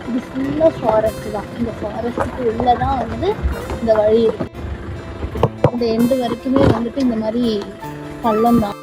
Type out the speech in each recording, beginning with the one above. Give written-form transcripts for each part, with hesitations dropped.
இது ஃபுல்லாக ஃபாரஸ்ட் தான். இந்த ஃபாரஸ்ட்டுக்கு உள்ளே தான் வந்து இந்த வழி இருக்குது. இந்த எண்டு வரைக்குமே வந்துட்டு இந்த மாதிரி பள்ளம் தான்.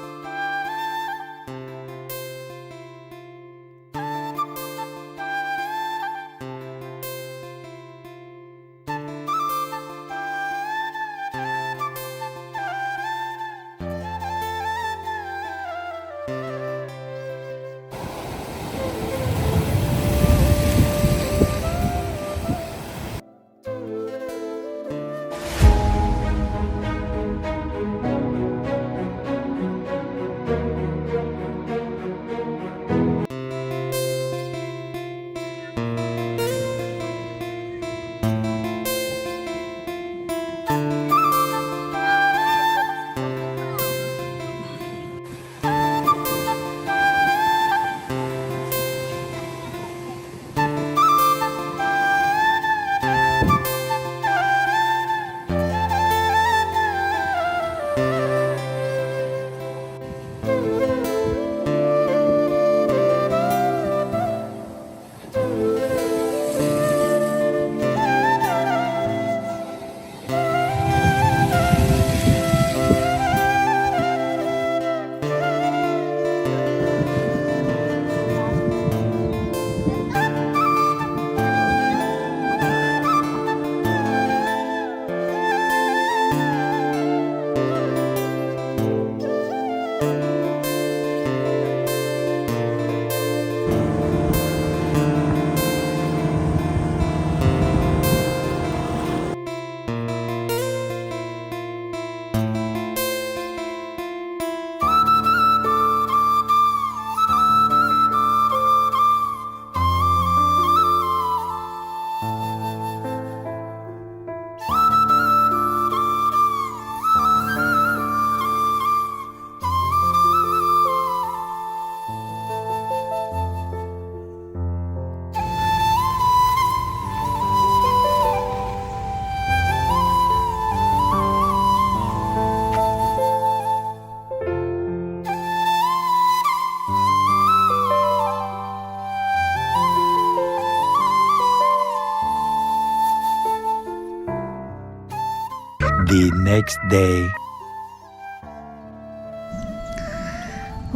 The next day.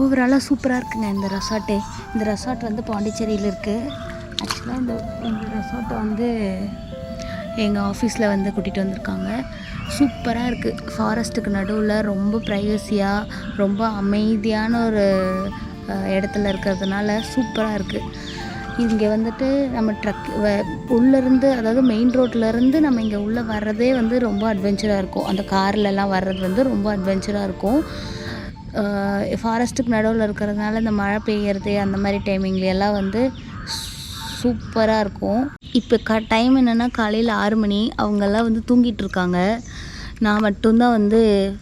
ஓவராலாக சூப்பராக இருக்குங்க இந்த ரெசார்ட்டு. இந்த ரெசார்ட் வந்து பாண்டிச்சேரியில் இருக்குது. ஆக்சுவலாக இந்த ரெசார்ட்டை வந்து எங்கள் ஆஃபீஸில் வந்து கூட்டிகிட்டு வந்திருக்காங்க. சூப்பராக இருக்குது. ஃபாரஸ்ட்டுக்கு நடுவில் ரொம்ப ப்ரைவசியாக ரொம்ப அமைதியான ஒரு இடத்துல இருக்கிறதுனால சூப்பராக இருக்குது. இங்கே வந்துட்டு நம்ம உள்ளேருந்து, அதாவது மெயின் ரோட்லேருந்து நம்ம இங்கே உள்ளே வர்றதே வந்து ரொம்ப அட்வென்ச்சராக இருக்கும். அந்த கார்லலாம் வர்றது வந்து ரொம்ப அட்வென்ச்சராக இருக்கும். ஃபாரஸ்ட்டுக்கு நடுவில் இருக்கிறதுனால இந்த மழை பெய்யறது அந்த மாதிரி டைமிங்லாம் வந்து சூப்பராக இருக்கும். இப்போ டைம் என்னென்னா காலையில் 6 மணி. அவங்கெல்லாம் வந்து தூங்கிட்டுருக்காங்க. நான் மட்டும்தான் வந்து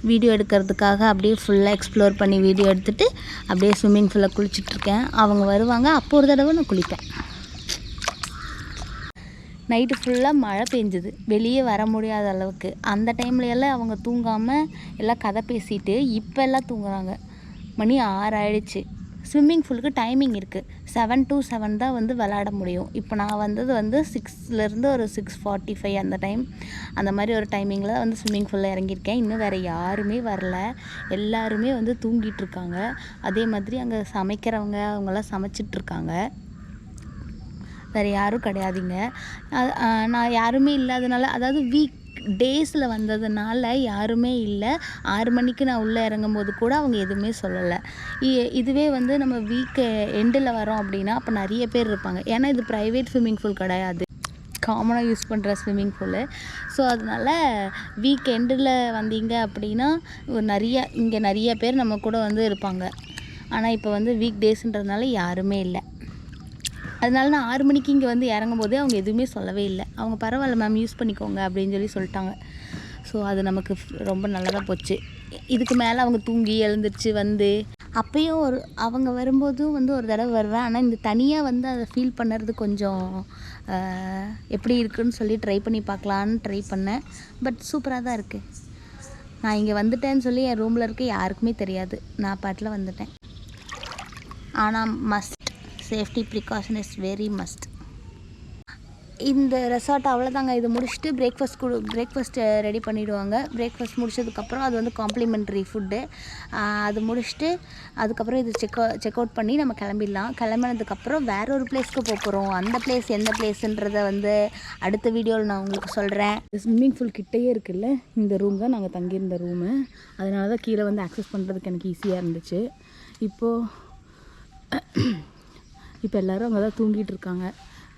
வீடியோ எடுக்கிறதுக்காக அப்படியே ஃபுல்லாக எக்ஸ்ப்ளோர் பண்ணி வீடியோ எடுத்துகிட்டு அப்படியே ஸ்விம்மிங் ஃபுல்லாக குளிச்சிட்ருக்கேன். அவங்க வருவாங்க, அப்போ ஒரு தடவை நான் குளிப்பேன். நைட்டு ஃபுல்லாக மழை பெஞ்சுது, வெளியே வர முடியாத அளவுக்கு. அந்த டைம்லையெல்லாம் அவங்க தூங்காமல் எல்லாம் கதை பேசிட்டு இப்போ எல்லாம் தூங்குறாங்க. மணி 6 ஆகிடுச்சு. ஸ்விம்மிங் ஃபூலுக்கு டைமிங் இருக்குது. 7 to 7 தான் வந்து விளையாட முடியும். இப்போ நான் வந்தது வந்து 6லேருந்து ஒரு 6:45 அந்த டைம், அந்த மாதிரி ஒரு டைமிங்கில் வந்து ஸ்விம்மிங் ஃபூலில் இறங்கியிருக்கேன். இன்னும் வேறு யாருமே வரல. எல்லாருமே வந்து தூங்கிட்டுருக்காங்க. அதே மாதிரி அங்கே சமைக்கிறவங்க அவங்களாம் சமைச்சிட்ருக்காங்க. வேறு யாரும் கிடையாதுங்க. நான் யாருமே இல்லாதனால, அதாவது வீக் டேஸில் வந்ததுனால யாருமே இல்லை. 6 மணிக்கு நான் உள்ளே இறங்கும்போது கூட அவங்க எதுவுமே சொல்லலை. இதுவே வந்து நம்ம வீக் எண்டில் வரோம் அப்படின்னா அப்போ நிறைய பேர் இருப்பாங்க. ஏன்னா இது ப்ரைவேட் ஸ்விம்மிங் பூல் கிடையாது, காமனாக யூஸ் பண்ணுற ஸ்விம்மிங் பூலு. ஸோ அதனால் வீக் எண்டில் வந்தீங்க அப்படின்னா இங்கே நிறைய பேர் நம்ம கூட வந்து இருப்பாங்க. ஆனால் இப்போ வந்து வீக் டேஸுன்றதுனால யாருமே இல்லை. அதனால நான் 6 மணிக்கு இங்கே வந்து இறங்கும் போதே அவங்க எதுவுமே சொல்லவே இல்லை. அவங்க பரவாயில்ல மேம், யூஸ் பண்ணிக்கோங்க அப்படின்னு சொல்லிட்டாங்க. ஸோ அது நமக்கு ரொம்ப நல்லதாக போச்சு. இதுக்கு மேலே அவங்க தூங்கி எழுந்திரிச்சு வந்து அப்பயும் அவங்க வரும்போதும் வந்து ஒரு தடவை வருவேன். ஆனால் இந்த தனியாக வந்து அதை ஃபீல் பண்ணுறது கொஞ்சம் எப்படி இருக்குதுன்னு சொல்லி ட்ரை பண்ணி பார்க்கலான்னு ட்ரை பண்ணேன். பட் சூப்பராக தான் இருக்குது. நான் இங்கே வந்துட்டேன்னு சொல்லி என் ரூமில் இருக்க யாருக்குமே தெரியாது. நான் பாட்டில் வந்துட்டேன். ஆனால் must, safety precaution is very must. இந்த ரெசார்ட் அவ்வளோதாங்க. இது முடிச்சுட்டு பிரேக்ஃபாஸ்ட்டு ரெடி பண்ணிவிடுவாங்க. பிரேக்ஃபாஸ்ட் முடிச்சதுக்கப்புறம் அது வந்து காம்ப்ளிமெண்ட்ரி ஃபுட்டு. அது முடிச்சுட்டு அதுக்கப்புறம் இது செக் அவுட் பண்ணி நம்ம கிளம்பிடலாம். கிளம்பினதுக்கப்புறம் வேற ஒரு பிளேஸ்க்கு போகிறோம். அந்த பிளேஸ் எந்த பிளேஸுன்றதை வந்து அடுத்த வீடியோவில் நான் உங்களுக்கு சொல்கிறேன். ஸ்விம்மிங் பூல் கிட்டேயே இருக்குல்ல, இந்த ரூம் தான் நாங்கள் தங்கியிருந்த ரூமு. அதனால தான் கீழே வந்து ஆக்சஸ் பண்ணுறதுக்கு எனக்கு ஈஸியாக இருந்துச்சு. இப்போ எல்லோரும் அங்கே தான் தூங்கிட்டு இருக்காங்க.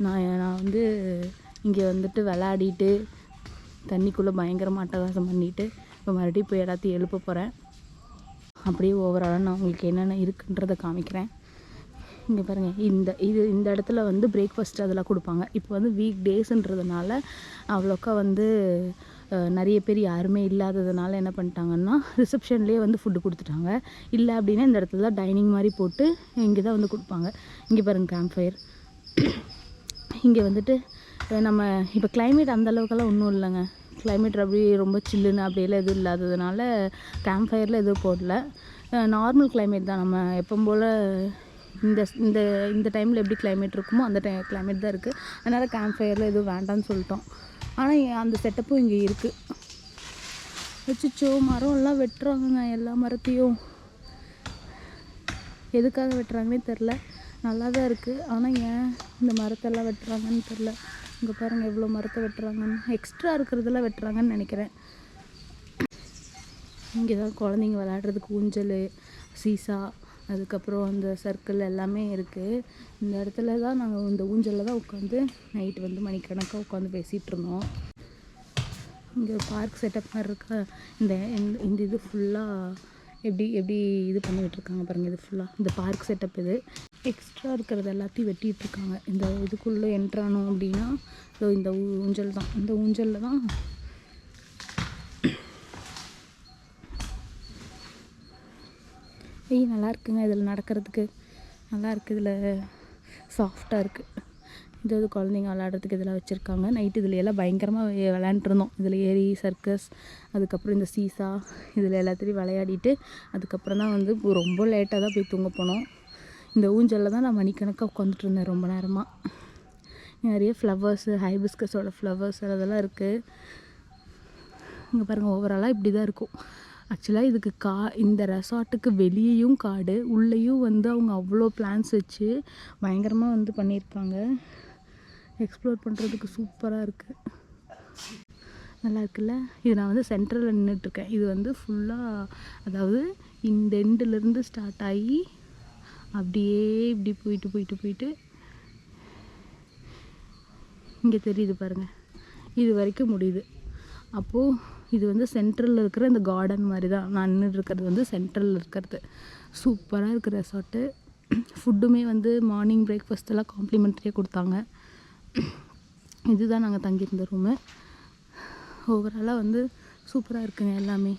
நான் வந்து இங்கே வந்துட்டு விளையாடிட்டு தண்ணிக்குள்ளே பயங்கரமாக அட்டகாசம் பண்ணிவிட்டு இப்போ மறுபடியும் போய் எல்லாத்தையும் எழுப்ப போகிறேன். அப்படியே ஓவராலாக நான் உங்களுக்கு என்னென்ன இருக்குன்றதை காமிக்கிறேன். இங்கே பாருங்கள், இந்த இடத்துல வந்து பிரேக்ஃபாஸ்ட் அதெல்லாம் கொடுப்பாங்க. இப்போ வந்து வீக் டேஸுன்றதுனால அவ்வளோக்கா வந்து நிறைய பேர் யாருமே இல்லாததுனால என்ன பண்ணிட்டாங்கன்னா ரிசப்ஷன்லேயே வந்து ஃபுட்டு கொடுத்துட்டாங்க. இல்லை அப்படின்னா இந்த இடத்துல தான் டைனிங் மாதிரி போட்டு இங்கே தான் வந்து கொடுப்பாங்க. இங்கே பாருங்கள் கேம்ப் ஃபயர். இங்கே வந்துட்டு நம்ம இப்போ கிளைமேட் அந்தளவுக்கெல்லாம் ஒன்றும் இல்லைங்க. கிளைமேட் அப்படி ரொம்ப சில்லுன்னு அப்படியெல்லாம் எதுவும் இல்லாததுனால கேம்ப் ஃபயரில் எதுவும் போடல. நார்மல் கிளைமேட் தான். நம்ம எப்போ போல் இந்த டைமில் எப்படி கிளைமேட் இருக்குமோ அந்த கிளைமேட் தான் இருக்குது. அதனால் கேம்ப் ஃபயரில் எதுவும் வேண்டாம்னு சொல்லிட்டோம். ஆனால் அந்த செட்டப்பும் இங்கே இருக்குது. வச்சுச்சோ மரம் எல்லாம் வெட்டுறாங்கங்க. எல்லா மரத்தையும் எதுக்காக வெட்டுறாங்கன்னே தெரில. நல்லா தான் இருக்குது. ஆனால் ஏன் இந்த மரத்தெல்லாம் வெட்டுறாங்கன்னு தெரில. இங்கே பாருங்கள் எவ்வளோ மரத்தை வெட்டுறாங்கன்னு. எக்ஸ்ட்ரா இருக்கிறதெல்லாம் வெட்டுறாங்கன்னு நினைக்கிறேன். இங்கே தான் குழந்தைங்க விளையாடுறதுக்கு ஊஞ்சல், சீசா, அதுக்கப்புறம் அந்த சர்க்கிள் எல்லாமே இருக்குது. இந்த இடத்துல தான் நாங்கள் இந்த ஊஞ்சலில் தான் உட்காந்து நைட்டு வந்து மணிக்கணக்காக உட்காந்து பேசிகிட்டு இருந்தோம். இங்கே பார்க் செட்டப் மாதிரி இருக்கா. இந்த இது ஃபுல்லாக எப்படி இது பண்ணிகிட்டு இருக்காங்க பாருங்கள். இது ஃபுல்லாக இந்த பார்க் செட்டப். இது எக்ஸ்ட்ரா இருக்கிறது எல்லாத்தையும் வெட்டிகிட்டு இருக்காங்க. இந்த இதுக்குள்ளே என்ட்ரானோம் அப்படின்னா இந்த ஊஞ்சல் தான். இந்த ஊஞ்சலில் தான் நல்லா இருக்குங்க. இதில் நடக்கிறதுக்கு நல்லா இருக்குது. இதில் சாஃப்டாக இருக்குது. இது குழந்தைங்க விளையாடுறதுக்கு இதெல்லாம் வச்சுருக்காங்க. நைட்டு இதில் எல்லாம் பயங்கரமாக விளையாண்டுருந்தோம். இதில் ஏரி, சர்க்கஸ், அதுக்கப்புறம் இந்த சீசா, இதில் எல்லாத்துலேயும் விளையாடிட்டு அதுக்கப்புறம் தான் வந்து ரொம்ப லேட்டாக தான் போய் தூங்க போனோம். இந்த ஊஞ்சலில் தான் நான் மணிக்கணக்காக உட்காந்துட்டு இருந்தேன் ரொம்ப நேரமாக. நிறைய ஃப்ளவர்ஸு, ஹைபிஸ்கஸோட ஃப்ளவர்ஸ் அதெல்லாம் இருக்குது. இங்கே பாருங்கள், ஓவராலாக இப்படி தான் இருக்கும். ஆக்சுவலாக இதுக்கு இந்த ரெசார்ட்டுக்கு வெளியேயும் காடு, உள்ளேயும் வந்து அவங்க அவ்வளோ பிளான்ஸ் வச்சு பயங்கரமாக வந்து பண்ணியிருக்காங்க. எக்ஸ்ப்ளோர் பண்ணுறதுக்கு சூப்பராக இருக்குது. நல்லா இருக்குல்ல. இது நான் வந்து சென்ட்ரலில் நின்றுட்டுருக்கேன். இது வந்து ஃபுல்லாக, அதாவது இந்த எண்டுலேருந்து ஸ்டார்ட் ஆகி அப்படியே இப்படி போயிட்டு இங்கே தெரியுது பாருங்கள், இது வரைக்கும் முடியுது. அப்போது இது வந்து சென்ட்ரலில் இருக்கிற இந்த கார்டன் மாதிரி தான். நான் நின்றுட்டு இருக்கிறது வந்து சென்ட்ரலில் இருக்கிறது. சூப்பராக இருக்குது ரெசார்ட்டு. ஃபுட்டுமே வந்து மார்னிங் பிரேக்ஃபாஸ்ட்டெல்லாம் காம்ப்ளிமெண்ட்ரியாக கொடுத்தாங்க. இதுதான் நாங்கள் தங்கியிருந்த ரூமு. ஓவராலாக வந்து சூப்பராக இருக்குங்க எல்லாமே.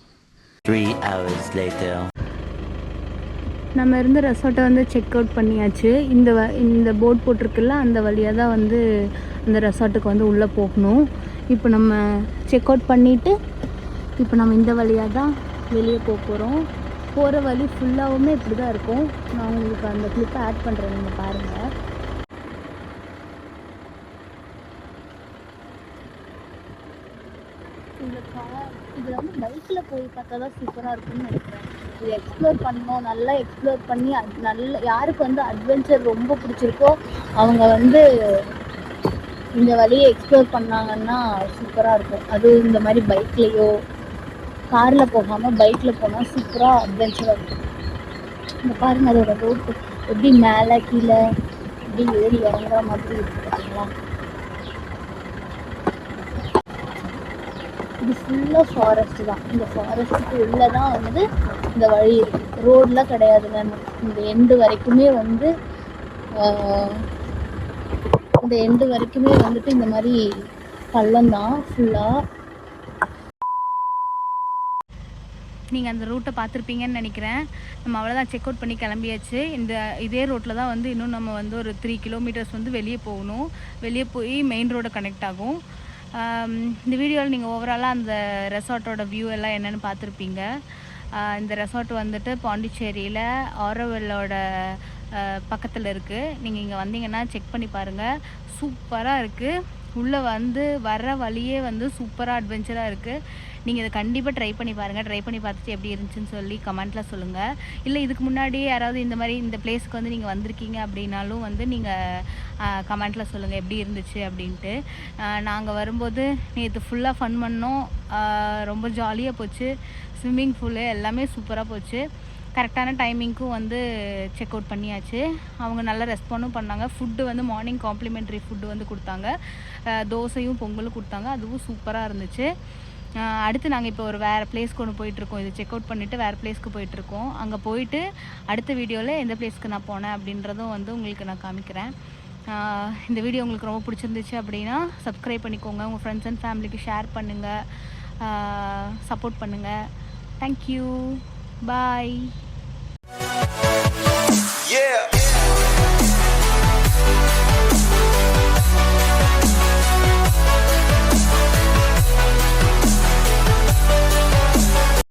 3 hours later நம்ம இருந்த ரெசார்ட்டை வந்து செக் அவுட் பண்ணியாச்சு. இந்த போர்ட் போட்டிருக்குல்ல, அந்த வழியாக தான் வந்து அந்த ரெசார்ட்டுக்கு வந்து உள்ளே போகணும். இப்போ நம்ம செக் அவுட் பண்ணிவிட்டு இப்போ நம்ம இந்த வழியாக தான் வெளியே போகிறோம். போகிற வழி ஃபுல்லாகவுமே இப்படி தான் இருக்கும். நான் உங்களுக்கு அந்த கிளிப்பை ஆட் பண்ணுறேன், நீங்கள் பாருங்கள். இதில் வந்து பைக்கில் போய் பார்த்தா தான் சூப்பராக இருக்கும்னு நினைக்கிறேன். இது எக்ஸ்ப்ளோர் பண்ணணும், நல்லா எக்ஸ்ப்ளோர் பண்ணி யாருக்கு வந்து அட்வென்ச்சர் ரொம்ப பிடிச்சிருக்கோ அவங்க வந்து இந்த வழியை எக்ஸ்ப்ளோர் பண்ணாங்கன்னா சூப்பராக இருக்கும். அதுவும் இந்த மாதிரி பைக்லேயோ காரில் போகாமல் பைக்கில் போனால் சூப்பராக அட்வென்ச்சராக இருக்கும். இந்த பாருங்கள், அதோட ரோட்டு எப்படி மேலே கீழே எப்படி ஏறி இறங்குற மாதிரி இருக்குது பார்த்தீங்களா. இது ஃபுல்லாக ஃபாரஸ்ட்டு தான். இந்த ஃபாரஸ்ட்டுக்கு உள்ளே தான் வந்து இந்த வழி இருக்குது. ரோடெலாம் கிடையாதுங்க. இந்த எண்டு வரைக்குமே வந்து வந்துட்டு இந்த மாதிரி பள்ளம் தான் ஃபுல்லாக. நீங்கள் அந்த ரூட்டை பார்த்துருப்பீங்கன்னு நினைக்கிறேன். நம்ம அவ்வளோதான், செக் அவுட் பண்ணி கிளம்பியாச்சு. இதே ரோட்டில் தான் வந்து இன்னும் நம்ம வந்து ஒரு 3 கிலோமீட்டர்ஸ் வந்து வெளியே போகணும். வெளியே போய் மெயின் ரோடு கனெக்ட் ஆகும். இந்த வீடியோவில் நீங்கள் ஓவராலாக அந்த ரெசார்ட்டோட வியூ எல்லாம் என்னென்னு பார்த்துருப்பீங்க. இந்த ரெசார்ட் வந்துட்டு பாண்டிச்சேரியில் ஆரோவில்லோட பக்கத்தில் இருக்குது. நீங்கள் இங்கே வந்தீங்கன்னா செக் பண்ணி பாருங்கள். சூப்பராக இருக்குது. உள்ளே வந்து வர வழியே வந்து சூப்பராக அட்வென்ச்சராக இருக்குது. நீங்கள் இதை கண்டிப்பாக ட்ரை பண்ணி பாருங்கள். ட்ரை பண்ணி பார்த்துட்டு எப்படி இருந்துச்சுன்னு சொல்லி கமெண்ட்டில் சொல்லுங்கள். இல்லை இதுக்கு முன்னாடி யாராவது இந்த மாதிரி இந்த பிளேஸ்க்கு வந்து நீங்கள் வந்திருக்கீங்க அப்படின்னாலும் வந்து நீங்கள் கமெண்ட்டில் சொல்லுங்கள் எப்படி இருந்துச்சு அப்படின்ட்டு. நாங்கள் வரும்போது நேற்று ஃபுல்லாக ஃபன் பண்ணோம். ரொம்ப ஜாலியாக போச்சு. ஸ்விம்மிங் பூலு எல்லாமே சூப்பராக போச்சு. கரெக்டான டைமிங்க்கும் வந்து செக் அவுட் பண்ணியாச்சு. அவங்க நல்ல ரெஸ்பாண்டும் பண்ணாங்க. ஃபுட்டு வந்து மார்னிங் காம்ப்ளிமெண்ட்ரி ஃபுட்டு வந்து கொடுத்தாங்க. தோசையும் பொங்கலும் கொடுத்தாங்க. அதுவும் சூப்பராக இருந்துச்சு. அடுத்து நாங்கள் இப்போ ஒரு வேறு பிளேஸ்க்கு ஒன்று போயிட்டுருக்கோம். இது செக் அவுட் பண்ணிவிட்டு வேறு பிளேஸ்க்கு போயிட்டுருக்கோம். அங்கே போயிட்டு அடுத்த வீடியோவில் எந்த பிளேஸ்க்கு நான் போனேன் அப்படின்றதும் வந்து உங்களுக்கு நான் காமிக்கிறேன். இந்த வீடியோ உங்களுக்கு ரொம்ப பிடிச்சிருந்துச்சு அப்படின்னா சப்ஸ்கிரைப் பண்ணிக்கோங்க. உங்கள் ஃப்ரெண்ட்ஸ் அண்ட் ஃபேமிலிக்கு ஷேர் பண்ணுங்கள். சப்போர்ட் பண்ணுங்கள். தேங்க்யூ. பாய். Yeah.